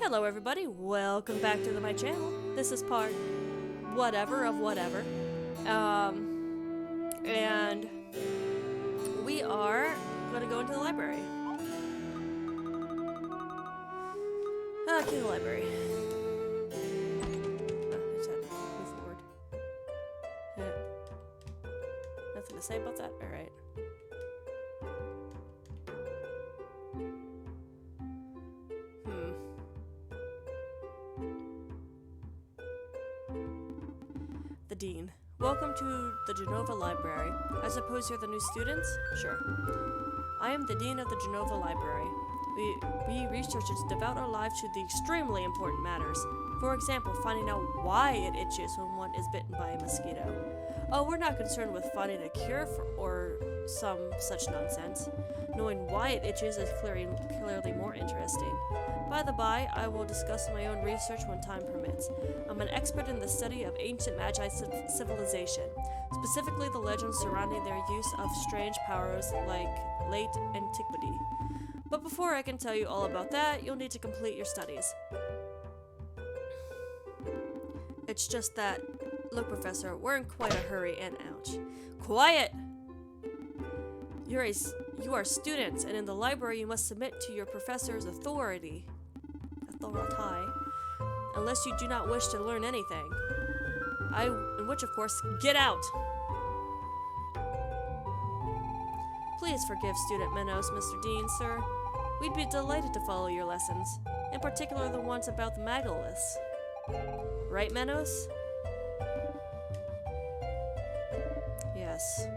Hello everybody, welcome back to my channel. This is part whatever of whatever. And we are gonna go into the library. Okay, the library. Oh, I just had to move forward. Nothing to say about that? Alright. The Dean. Welcome to the Genova Library. I suppose you're the new students? Sure. I am the Dean of the Genova Library. We researchers devote our lives to the extremely important matters. For example, finding out why it itches when one is bitten by a mosquito. Oh, we're not concerned with finding a cure or some such nonsense. Knowing why it itches is clearly more interesting. By the by, I will discuss my own research when time permits. I'm an expert in the study of ancient Magi civilization, specifically the legends surrounding their use of strange powers like late antiquity. But before I can tell you all about that, you'll need to complete your studies. It's just that, look, Professor, we're in quite a hurry and ouch. Quiet! You are students, and in the library you must submit to your professor's authority. Unless you do not wish to learn anything. In which, of course, get out! Please forgive student Menos, Mr. Dean, sir. We'd be delighted to follow your lessons, in particular the ones about the Magaliths. Right, Menos? Yes.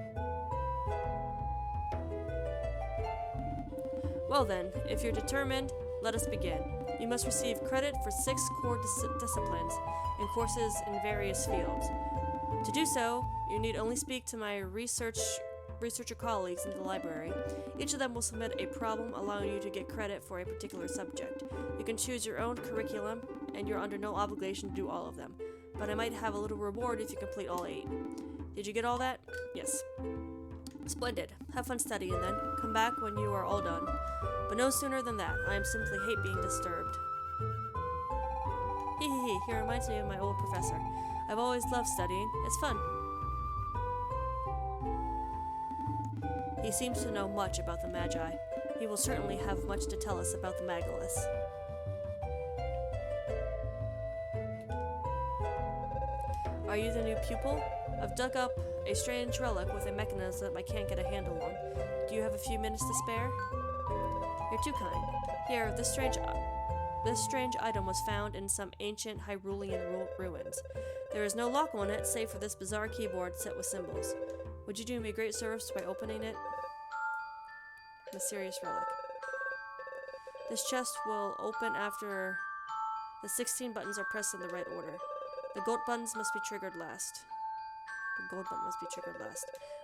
Well then, if you're determined, let us begin. You must receive credit for 6 core disciplines and courses in various fields. To do so, you need only speak to my researcher colleagues in the library. Each of them will submit a problem allowing you to get credit for a particular subject. You can choose your own curriculum, and you're under no obligation to do all of them. But I might have a little reward if you complete all 8. Did you get all that? Yes. Splendid. Have fun studying then. Come back when you are all done. But no sooner than that. I simply hate being disturbed. Hee hee hee. He reminds me of my old professor. I've always loved studying. It's fun. He seems to know much about the Magi. He will certainly have much to tell us about the Magaliths. Are you the new pupil? I've dug up a strange relic with a mechanism I can't get a handle on. Do you have a few minutes to spare? You're too kind. Here, this strange item was found in some ancient Hyrulean ruins. There is no lock on it, save for this bizarre keyboard set with symbols. Would you do me a great service by opening it? Mysterious relic. This chest will open after the 16 buttons are pressed in the right order. The gold buttons must be triggered last.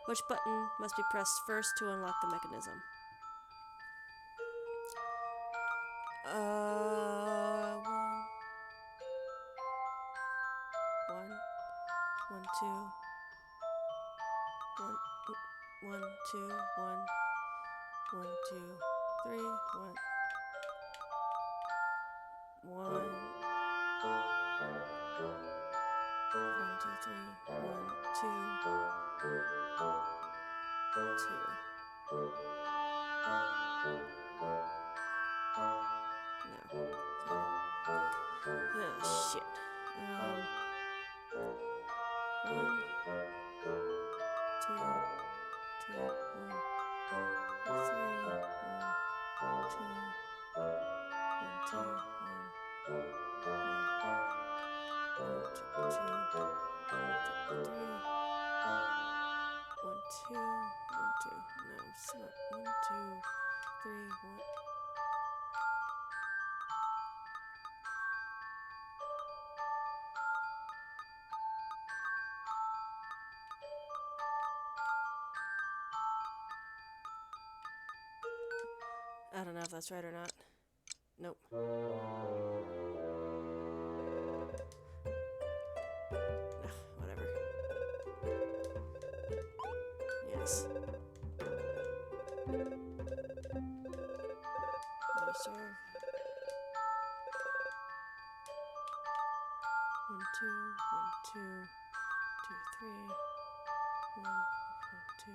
Which button must be pressed first to unlock the mechanism? One, two, three, one. Oh, shit. I don't know if that's right or not. Nope. Whatever. Yes. Reserve. 2, 3, 1.2.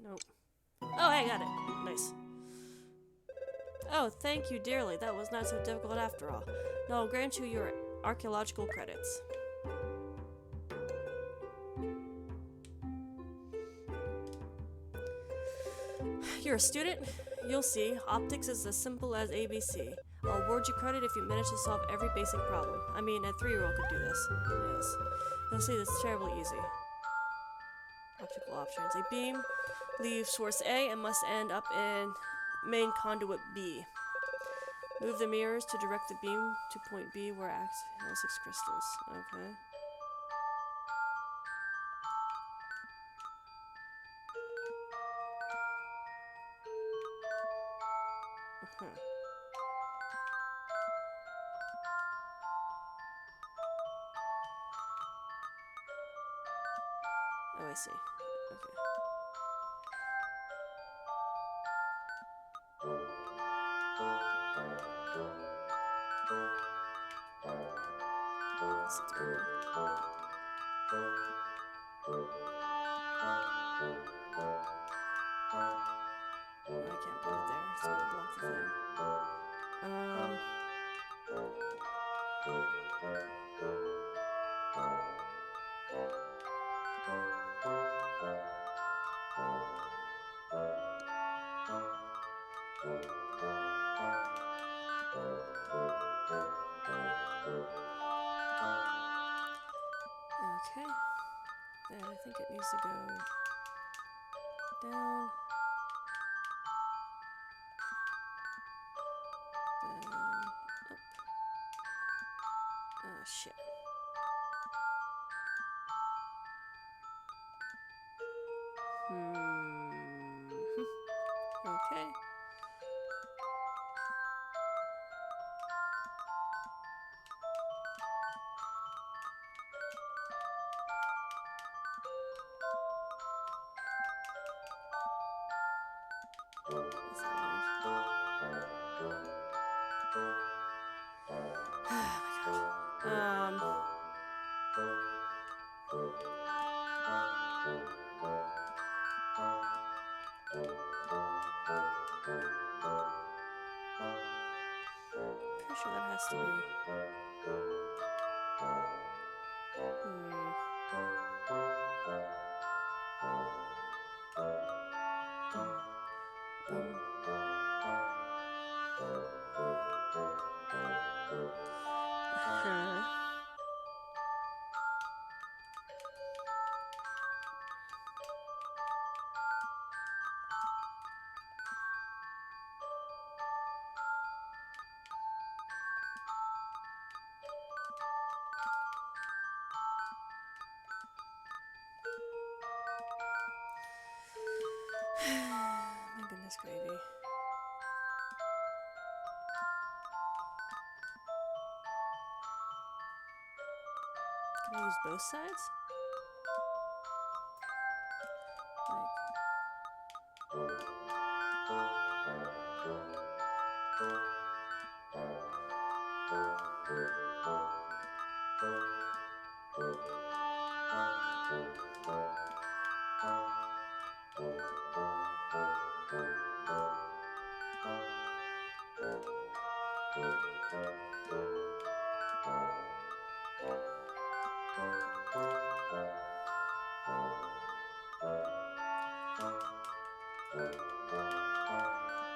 Nope. Oh, hey, got it. Nice. Oh, thank you dearly. That was not so difficult after all. Now I'll grant you your archaeological credits. You're a student? You'll see. Optics is as simple as ABC. I'll award you credit if you manage to solve every basic problem. I mean, a 3-year-old could do this. Yes. You'll see, this is terribly easy. Optical options. A beam leaves source A and must end up in main conduit B. Move the mirrors to direct the beam to point B where acts L6 crystals. Okay. Oh, I see. Okay. This is weird. Oh, I can't put it there. It's gonna block the thing. Okay. Then I think it needs to go down. Then up. Oh, shit. Okay. That's oh my god. Pretty sure that has to be. My goodness gravy. Can I use both sides?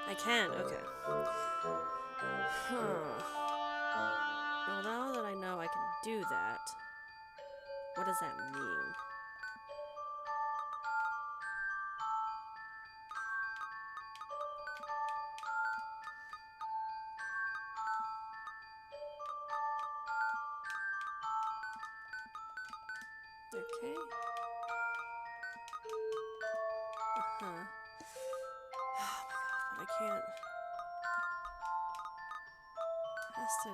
I can, okay. Well, now that I know I can do that, what does that mean? Okay. Oh my god, but I can't. Has to.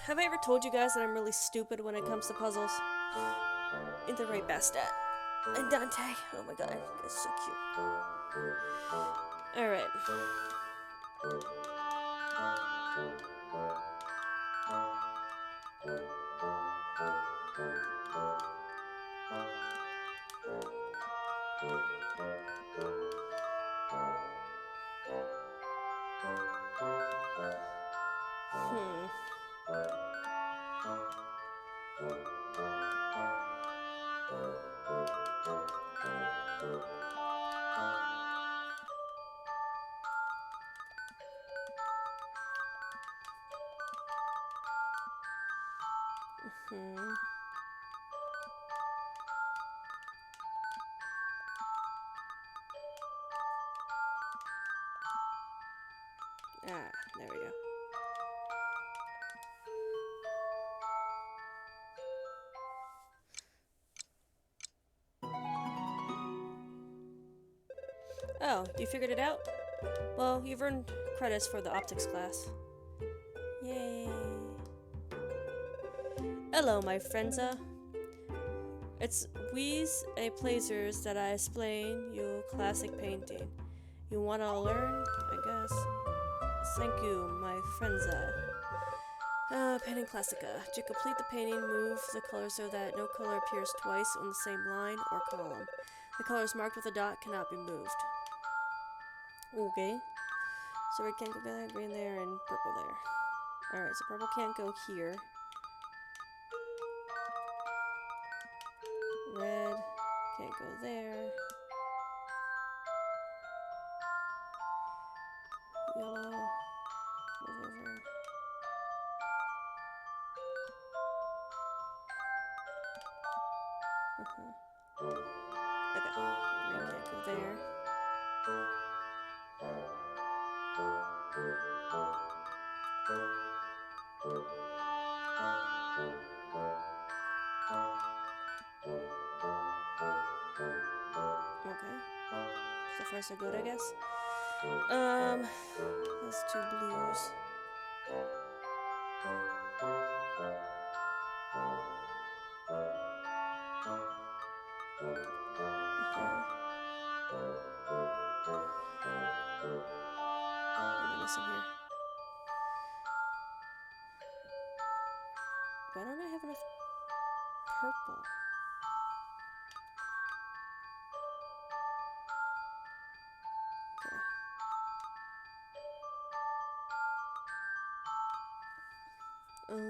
Have I ever told you guys that I'm really stupid when it comes to puzzles? In the right Bastet. And Dante. Oh my god, that's so cute. Alright. Hmm. Hmm. Ah, there we go. Oh, you figured it out? Well, you've earned credits for the optics class. Yay. Hello, my friendsa. It's we's a pleasures that I explain you classic painting. You wanna learn? I guess. Thank you, my friendsa. Painting Classica. To complete the painting, move the color so that no color appears twice on the same line or column. The colors marked with a dot cannot be moved. Okay. So red can't go there, green there, and purple there. Alright, so purple can't go here. Red can't go there. Yellow. Move over. Okay. Green can't go there. Okay. So far so good, I guess. That's two blues. What am I missing here? Why don't I have enough purple? Okay.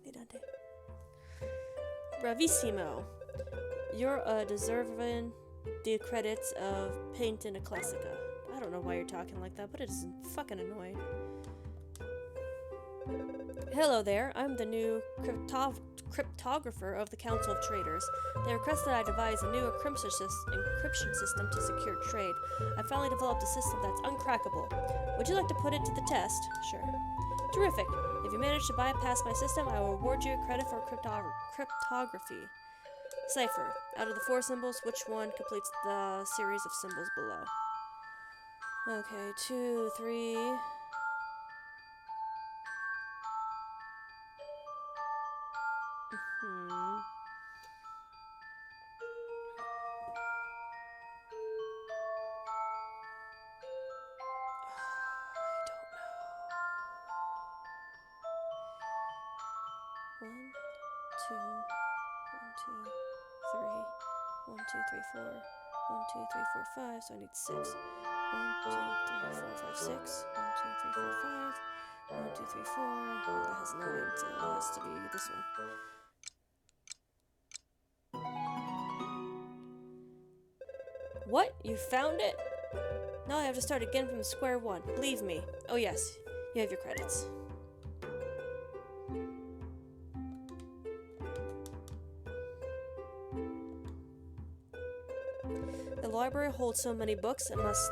Hey, Dante. Bravissimo. You're deserving the credits of Painting a Classica. I don't know why you're talking like that, but it is fucking annoying. Hello there, I'm the new cryptographer of the Council of Traders. They request that I devise a new encryption system to secure trade. I finally developed a system that's uncrackable. Would you like to put it to the test? Sure. Terrific. If you manage to bypass my system, I will award you credit for cryptography. Cipher. Out of the 4 symbols, which one completes the series of symbols below? Okay, 2, 3... One, two, 1, 2, 3, 4, 1, 2, 3, 4, 5, so I need 6. 1, 2, 3, 4, 5, 6. 1, 2, 3, 4, 5. 1, 2, 3, 4. Oh, that has 9, so it has to be this one. What? You found it? Now I have to start again from square one. Believe me. Oh yes, you have your credits. The library holds so many books, it must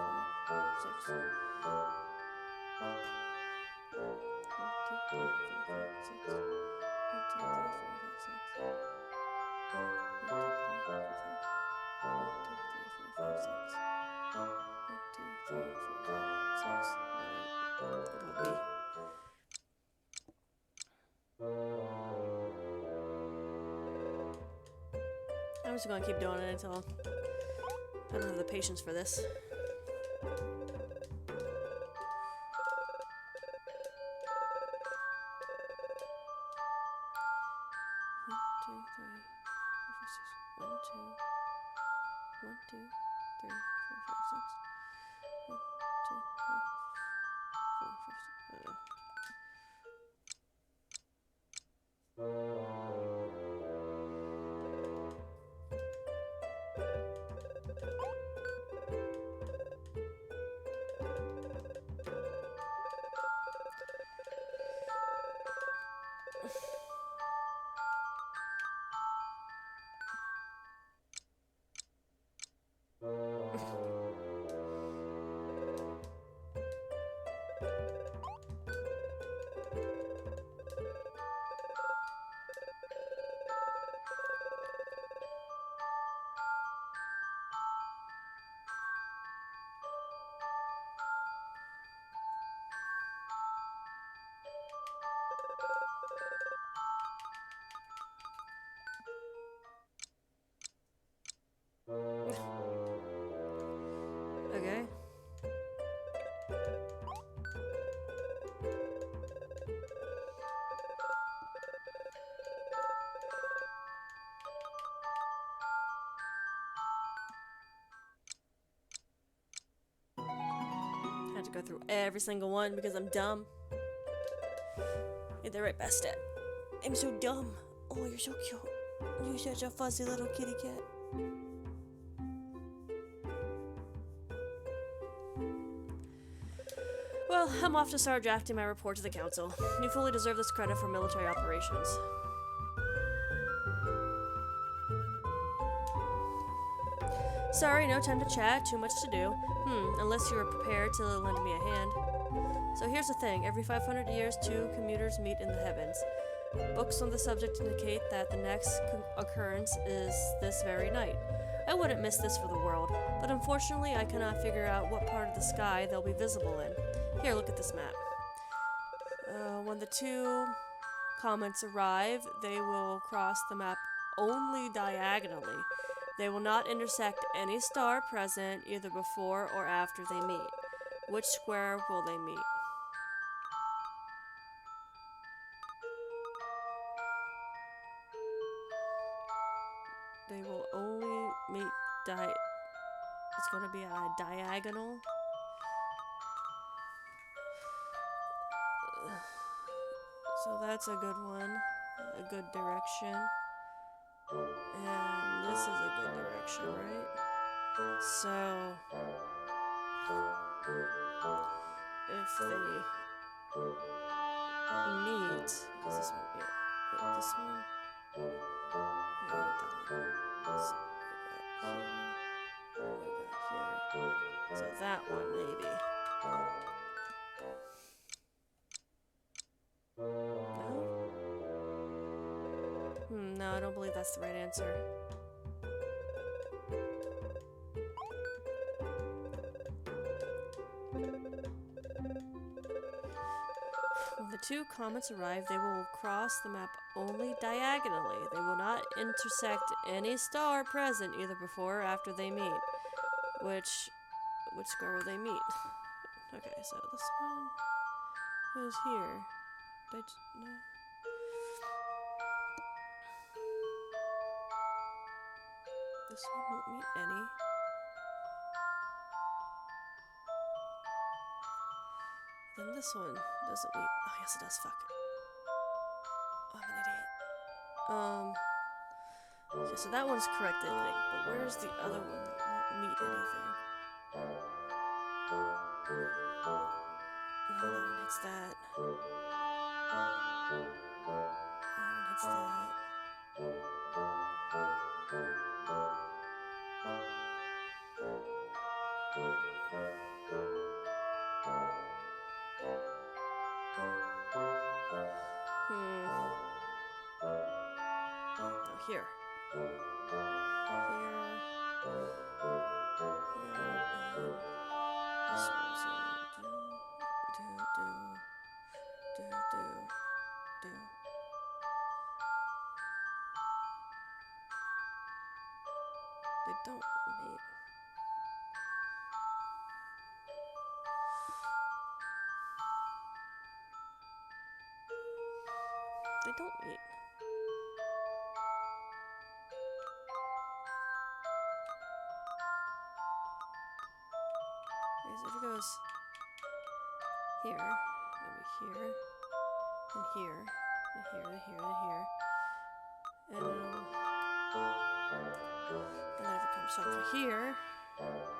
I'm just gonna keep doing it until I don't have the patience for this. Okay. Had to go through every single one because I'm dumb. You're the right best at. I'm so dumb. Oh, you're so cute. You're such a fuzzy little kitty cat. Well, I'm off to start drafting my report to the council. You fully deserve this credit for military operations. Sorry, no time to chat, too much to do. Unless you were prepared to lend me a hand. So here's the thing, every 500 years, two commuters meet in the heavens. Books on the subject indicate that the next occurrence is this very night. I wouldn't miss this for the world, but unfortunately I cannot figure out what part of the sky they'll be visible in. Here, look at this map. When the two comets arrive, they will cross the map only diagonally. They will not intersect any star present either before or after they meet. Which square will they meet? They will only meet it's going to be a diagonal. So that's a good one. A good direction. And this is a good direction, right? So if they meet, is this one? Yeah. Wait, this one? Yeah, that one. So that one, maybe. No? No, I don't believe that's the right answer. When the two comets arrive, they will cross the map only diagonally. They will not intersect any star present either before or after they meet. Which square will they meet? Okay, so this one is here. No. This one won't meet any. Then this one doesn't meet. Oh, yes, it does. Fuck. Oh, I'm an idiot. Okay, so that one's correct, I think. But where's the other one that won't meet anything? Oh, that one hits that. That one hits that. Oh, here. They don't mate. They don't mate. If it goes here, over here, and here, and here, and here, and here, and then if it comes over here,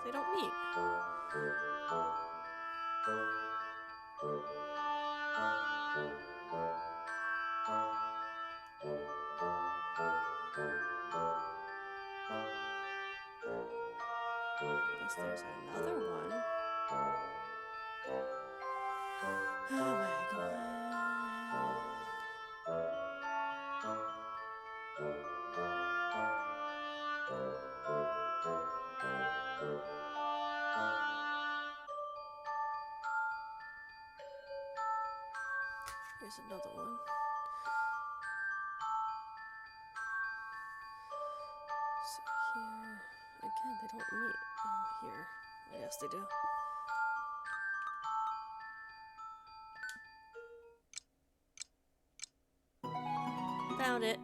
they don't meet. Unless there's another one. Oh my god. Here's another one. So here, again, they don't meet. Oh, here. Yes, they do. Found it.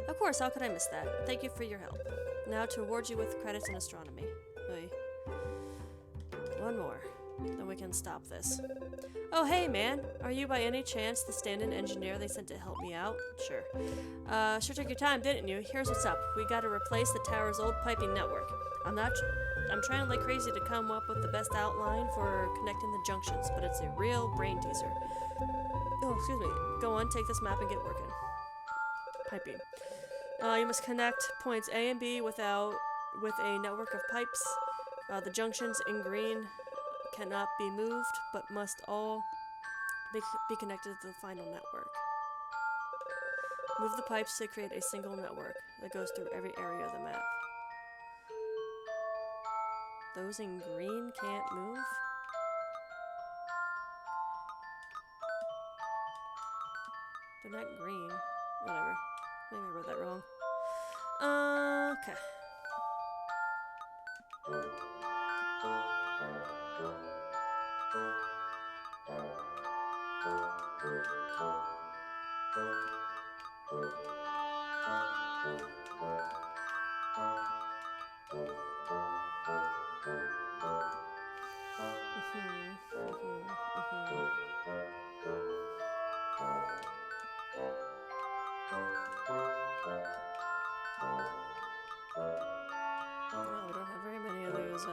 Of course, how could I miss that? Thank you for your help. Now to award you with credits in astronomy. Oy. One more. Then we can stop this. Oh, hey, man. Are you by any chance the stand-in engineer they sent to help me out? Sure. Sure took your time, didn't you? Here's what's up. We gotta replace the tower's old piping network. I'm trying like crazy to come up with the best outline for connecting the junctions, but it's a real brain teaser. Oh, excuse me. Go on, take this map and get working. Piping. You must connect points A and B with a network of pipes. The junctions in green cannot be moved, but must all be connected to the final network. Move the pipes to create a single network that goes through every area of the map. Those in green can't move? They're not green. Whatever. Maybe I wrote that wrong. Okay. No, we don't have very many of those,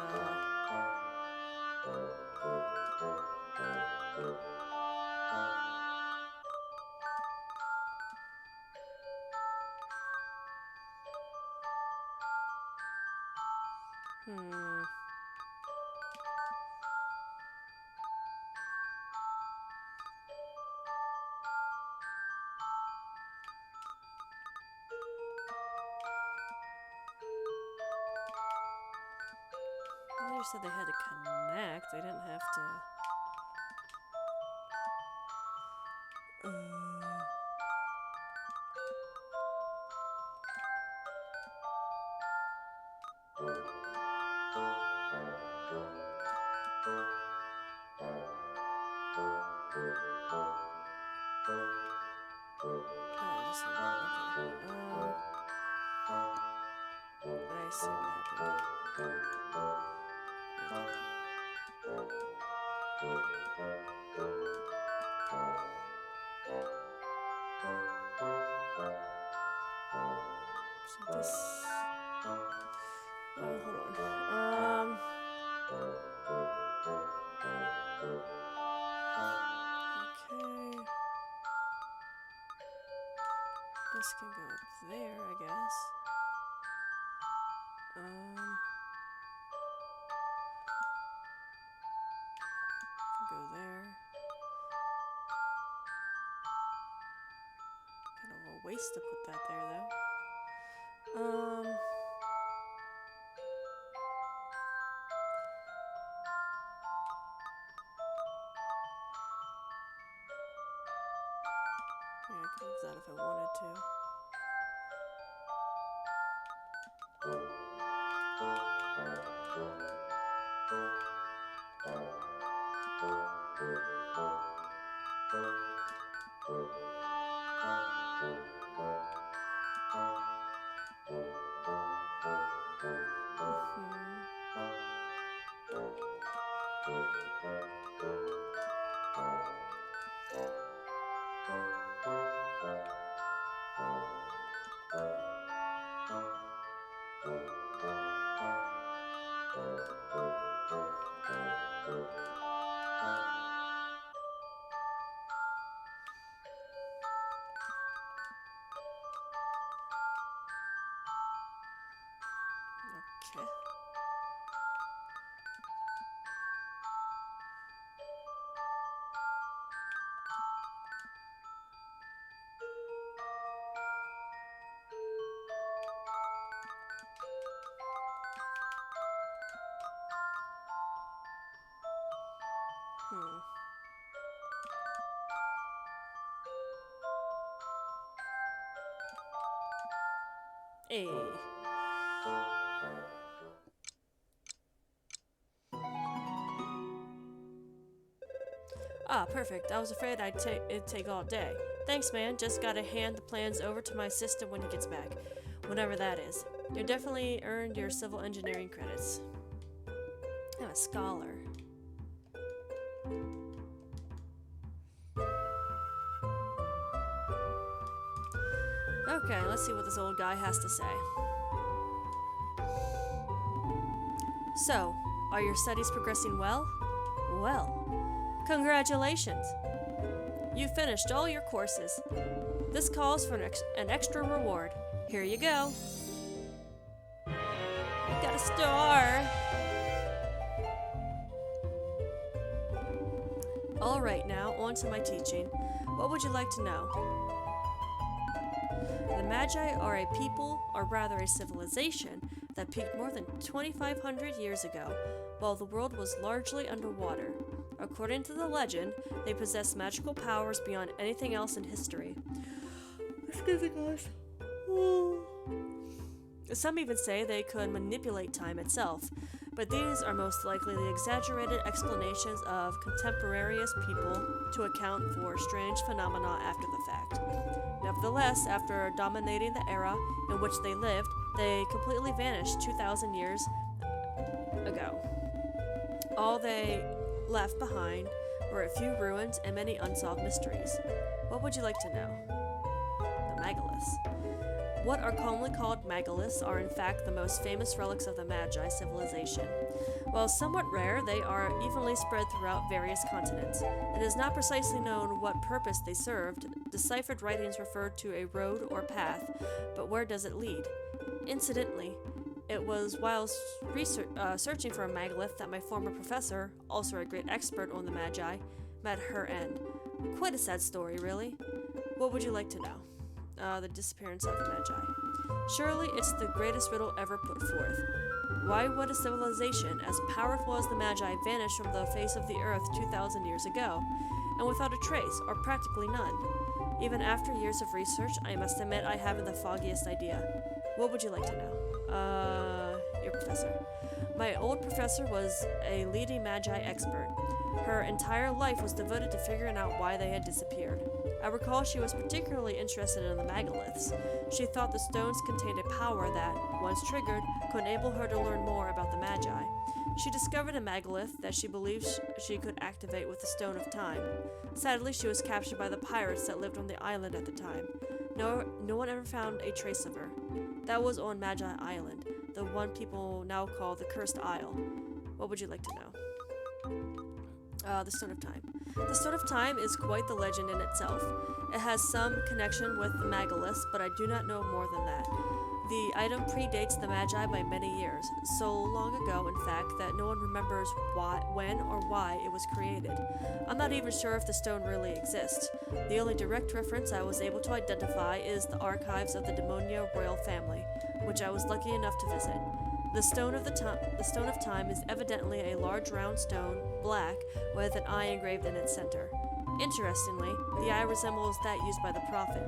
They just said they had to connect. They didn't have to... Oh, this one. Okay. I see what happened. So this... Oh, hold on. Okay. This can go up there, I guess. Can go there. Kind of a waste to put that there, though. Yeah, I could have that if I wanted to. Okay. Hmm. Hey. Ah, perfect. I was afraid it'd take all day. Thanks, man. Just gotta hand the plans over to my assistant when he gets back. Whenever that is. You definitely earned your civil engineering credits. I'm a scholar. Okay, let's see what this old guy has to say. So, are your studies progressing well? Well, congratulations! You finished all your courses. This calls for an extra reward. Here you go. Got a star! Alright, now on to my teaching. What would you like to know? The Magi are a people, or rather a civilization, that peaked more than 2,500 years ago, while the world was largely underwater. According to the legend, they possess magical powers beyond anything else in history. Excuse me, guys. Some even say they could manipulate time itself, but these are most likely the exaggerated explanations of contemporaneous people to account for strange phenomena after the fact. Nevertheless, after dominating the era in which they lived, they completely vanished 2,000 years ago. All they left behind were a few ruins and many unsolved mysteries. What would you like to know? The megaliths. What are commonly called megaliths are in fact the most famous relics of the Magi civilization. While somewhat rare, they are evenly spread throughout various continents. It is not precisely known what purpose they served. Deciphered writings refer to a road or path, but where does it lead? Incidentally, it was while searching for a megalith that my former professor, also a great expert on the Magi, met her end. Quite a sad story, really. What would you like to know? The disappearance of the Magi. Surely it's the greatest riddle ever put forth. Why would a civilization as powerful as the Magi vanish from the face of the earth 2,000 years ago, and without a trace, or practically none? Even after years of research, I must admit I haven't the foggiest idea. What would you like to know? Your professor. My old professor was a leading Magi expert. Her entire life was devoted to figuring out why they had disappeared. I recall she was particularly interested in the megaliths. She thought the stones contained a power that, once triggered, could enable her to learn more about the Magi. She discovered a megalith that she believed she could activate with the Stone of Time. Sadly, she was captured by the pirates that lived on the island at the time. No one ever found a trace of her. That was on Magi Island, the one people now call the Cursed Isle. What would you like to know? The Stone of Time. The Stone of Time is quite the legend in itself. It has some connection with the megaliths, but I do not know more than that. The item predates the Magi by many years, so long ago, in fact, that no one remembers when or why it was created. I'm not even sure if the stone really exists. The only direct reference I was able to identify is the archives of the Demonia royal family, which I was lucky enough to visit. The Stone of Time is evidently a large round stone, black, with an eye engraved in its center. Interestingly, the eye resembles that used by the prophet.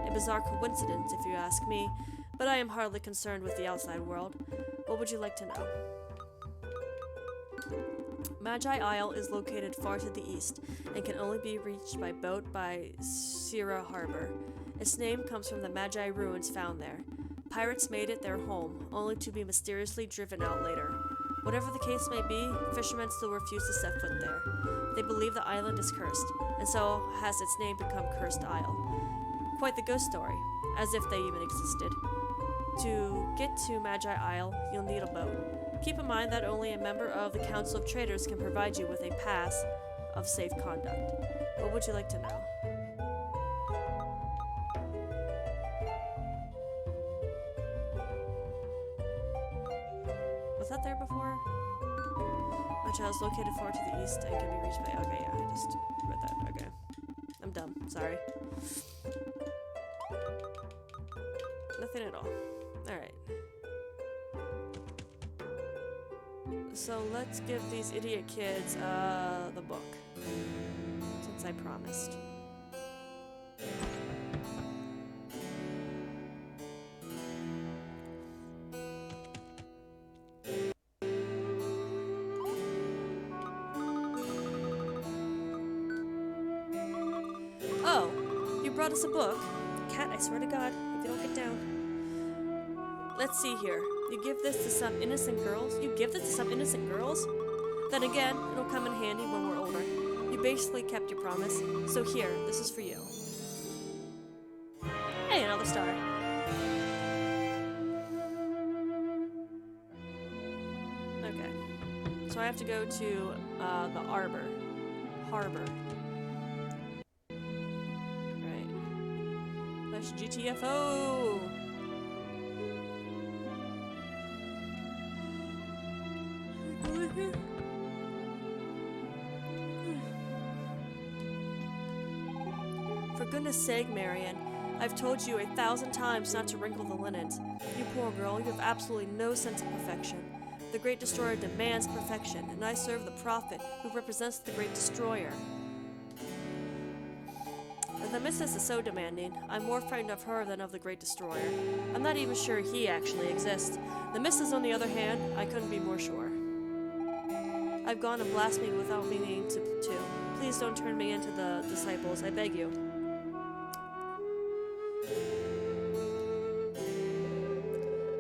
A bizarre coincidence, if you ask me, but I am hardly concerned with the outside world. What would you like to know? Magi Isle is located far to the east and can only be reached by boat by Sierra Harbor. Its name comes from the Magi ruins found there. Pirates made it their home, only to be mysteriously driven out later. Whatever the case may be, fishermen still refuse to set foot there. They believe the island is cursed, and so has its name become Cursed Isle. Quite the ghost story, as if they even existed. To get to Magi Isle, you'll need a boat. Keep in mind that only a member of the Council of Traders can provide you with a pass of safe conduct. What would you like to know? Was that there before? Which is located far to the east and can be reached by... Okay, yeah, I just read that. Okay. I'm dumb. Sorry. Nothing at all. Alright. So let's give these idiot kids, the book. Since I promised. Oh, you brought us a book. Cat, I swear to God, if you don't get down. Let's see here. You give this to some innocent girls? You give this to some innocent girls? Then again, it'll come in handy when we're older. You basically kept your promise. So here, this is for you. Hey, another star. Okay. So I have to go to, the harbor. Right. That's GTFO! For goodness sake, Marion, I've told you 1,000 times not to wrinkle the linens. You poor girl, you have absolutely no sense of perfection. The Great Destroyer demands perfection, and I serve the Prophet, who represents the Great Destroyer. The Missus is so demanding. I'm more frightened of her than of the Great Destroyer. I'm not even sure he actually exists. The Missus, on the other hand, I couldn't be more sure. I've gone and blasphemed without meaning to. Please don't turn me into the disciples, I beg you.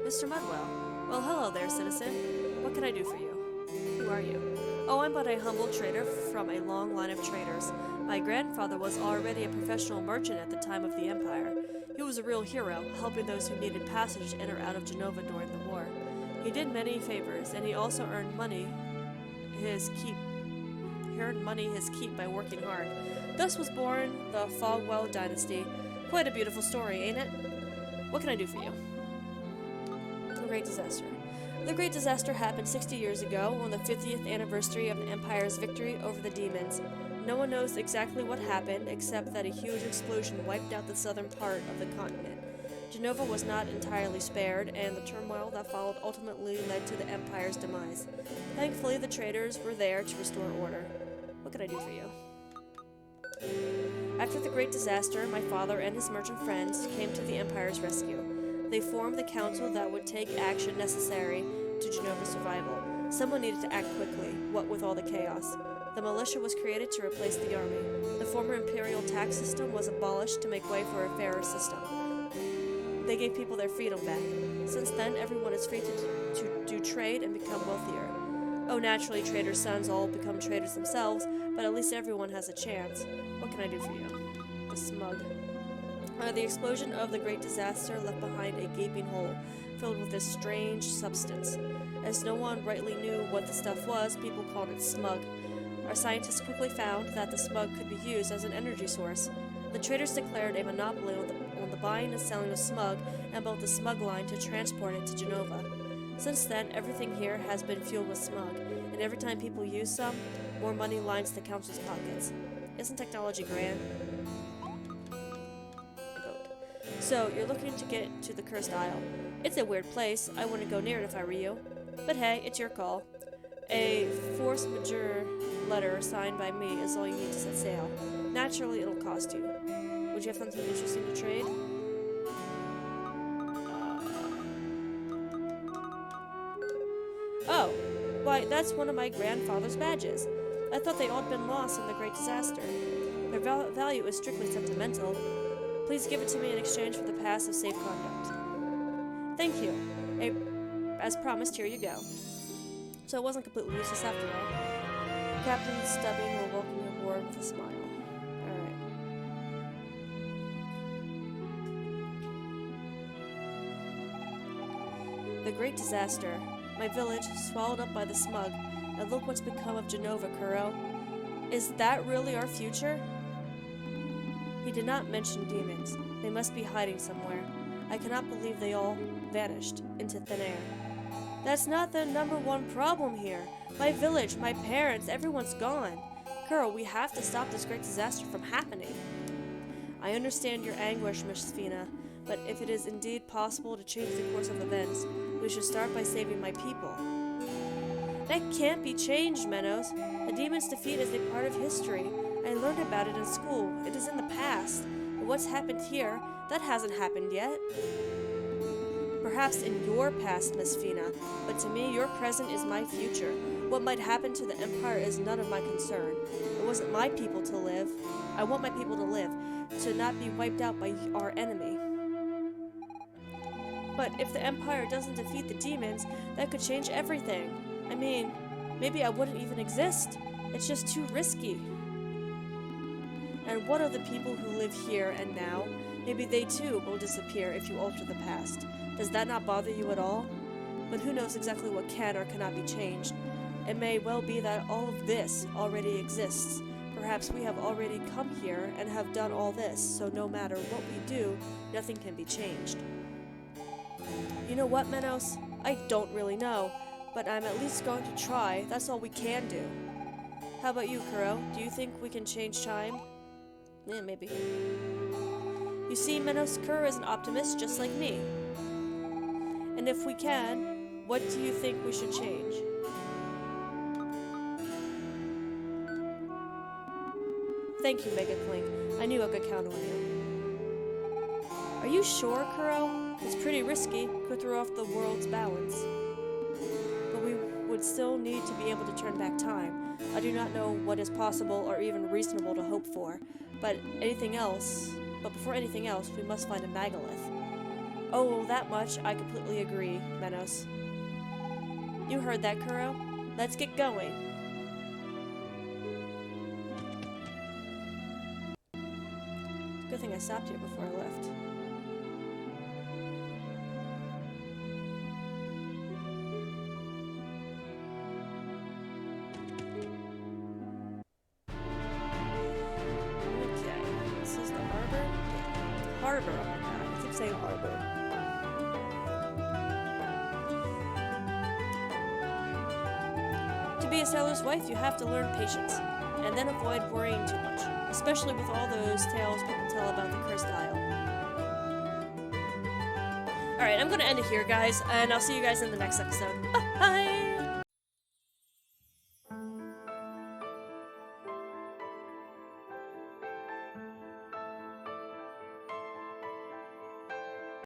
Mr. Mudwell. Well, hello there, citizen. What can I do for you? Who are you? Oh, I'm but a humble trader from a long line of traders. My grandfather was already a professional merchant at the time of the Empire. He was a real hero, helping those who needed passage in or out of Genova during the war. He did many favors, and he also earned money his keep by working hard. Thus was born the Fogwell dynasty. Quite a beautiful story, ain't it? What can I do for you? The Great Disaster. The Great Disaster happened 60 years ago, on the 50th anniversary of the Empire's victory over the demons. No one knows exactly what happened, except that a huge explosion wiped out the southern part of the continent. Genova was not entirely spared, and the turmoil that followed ultimately led to the Empire's demise. Thankfully, the traders were there to restore order. What can I do for you? After the Great Disaster, my father and his merchant friends came to the Empire's rescue. They formed the council that would take action necessary to Genova's survival. Someone needed to act quickly, what with all the chaos. The militia was created to replace the army. The former imperial tax system was abolished to make way for a fairer system. They gave people their freedom back. Since then, everyone is free to do trade and become wealthier. Oh, naturally, traders' sons all become traders themselves, but at least everyone has a chance. What can I do for you? The smug. The explosion of the Great Disaster left behind a gaping hole, filled with this strange substance. As no one rightly knew what the stuff was, people called it smug. Our scientists quickly found that the smug could be used as an energy source. The traders declared a monopoly on the buying and selling of smug and built the smug line to transport it to Genova. Since then, everything here has been fueled with smug, and every time people use some, more money lines the council's pockets. Isn't technology grand? So, you're looking to get to the Cursed Isle. It's a weird place. I wouldn't go near it if I were you. But hey, it's your call. A force majeure letter signed by me is all you need to set sail. Naturally, it'll cost you. Would you have something interesting to trade? Oh, why, that's one of my grandfather's badges. I thought they all had been lost in the Great Disaster. Their value is strictly sentimental. Please give it to me in exchange for the pass of safe conduct. Thank you. As promised, here you go. So it wasn't completely useless after all. Captain Stubbing will welcome you aboard with a smile. Alright. The great disaster. My village, swallowed up by the smug. And look what's become of Genova, Kuro. Is that really our future? He did not mention demons. They must be hiding somewhere. I cannot believe they all vanished into thin air. That's not the #1 problem here. My village, my parents, everyone's gone. Kuro, we have to stop this great disaster from happening. I understand your anguish, Miss Fina, but if it is indeed possible to change the course of events, we should start by saving my people. That can't be changed, Menos. The demon's defeat is a part of history. I learned about it in school. It is in the past. But what's happened here, that hasn't happened yet. Perhaps in your past, Miss Fina, but to me, your present is my future. What might happen to the Empire is none of my concern. It wasn't my people to live. I want my people to live, to not be wiped out by our enemy. But if the Empire doesn't defeat the demons, that could change everything. I mean, maybe I wouldn't even exist. It's just too risky. And what of the people who live here and now? Maybe they too will disappear if you alter the past. Does that not bother you at all? But who knows exactly what can or cannot be changed? It may well be that all of this already exists. Perhaps we have already come here and have done all this, so no matter what we do, nothing can be changed. You know what, Menos? I don't really know, but I'm at least going to try. That's all we can do. How about you, Kuro? Do you think we can change time? Yeah, maybe. You see, Menos, Kuro is an optimist just like me. And if we can, what do you think we should change? Thank you, Mega Clink. I knew I could count on you. Are you sure, Kuro? It's pretty risky. Could throw off the world's balance. But we would still need to be able to turn back time. I do not know what is possible or even reasonable to hope for. But before anything else, we must find a Megalith. Oh, well, that much I completely agree, Menos. You heard that, Kuro? Let's get going. Good thing I stopped here before I left. Okay, this is the harbor? Yeah. Harbor, oh my god, I keep saying harbor. To be a sailor's wife, you have to learn patience, and then avoid worrying too much, especially with all those tales people tell about the cursed isle. Alright, I'm gonna end it here, guys, and I'll see you guys in the next episode. Bye!